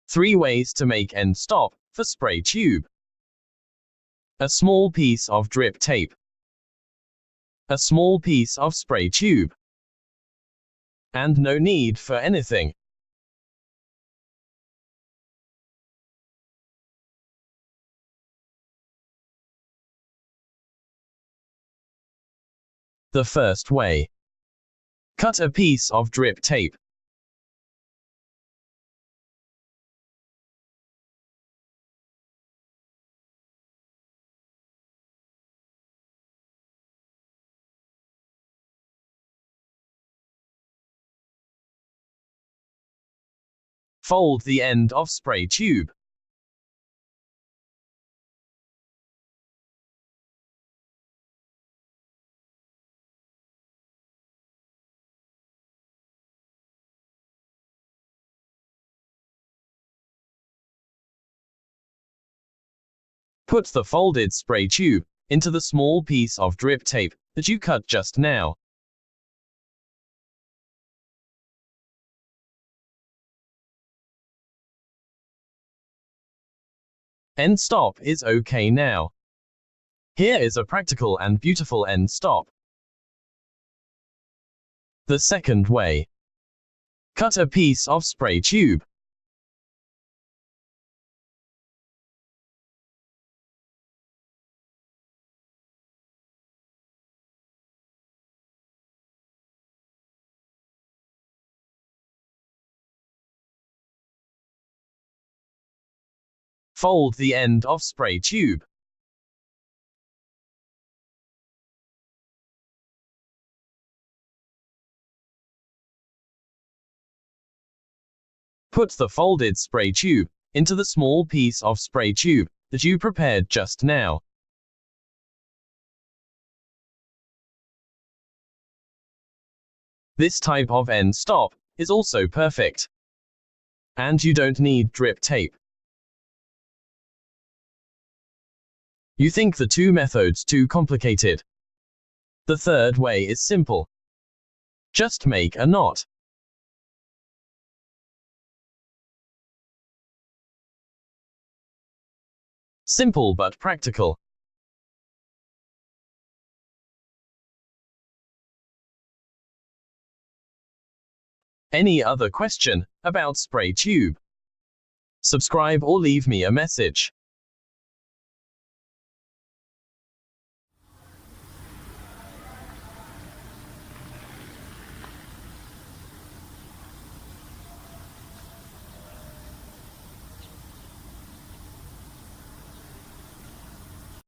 3 ways to make end stop for spray tube. A small piece of drip tape. A small piece of spray tube. And no need for anything. The first way. Cut a piece of drip tape. Fold the end of spray tube. Put the folded spray tube into the small piece of drip tape that you cut just now. End stop is okay now. Here is a practical and beautiful end stop. The second way. Cut a piece of spray tube. Fold the end of spray tube. Put the folded spray tube into the small piece of spray tube that you prepared just now. This type of end stop is also perfect. And you don't need drip tape. You think the two methods too complicated. The third way is simple. Just make a knot. Simple but practical. Any other question about spray tube? Subscribe or leave me a message.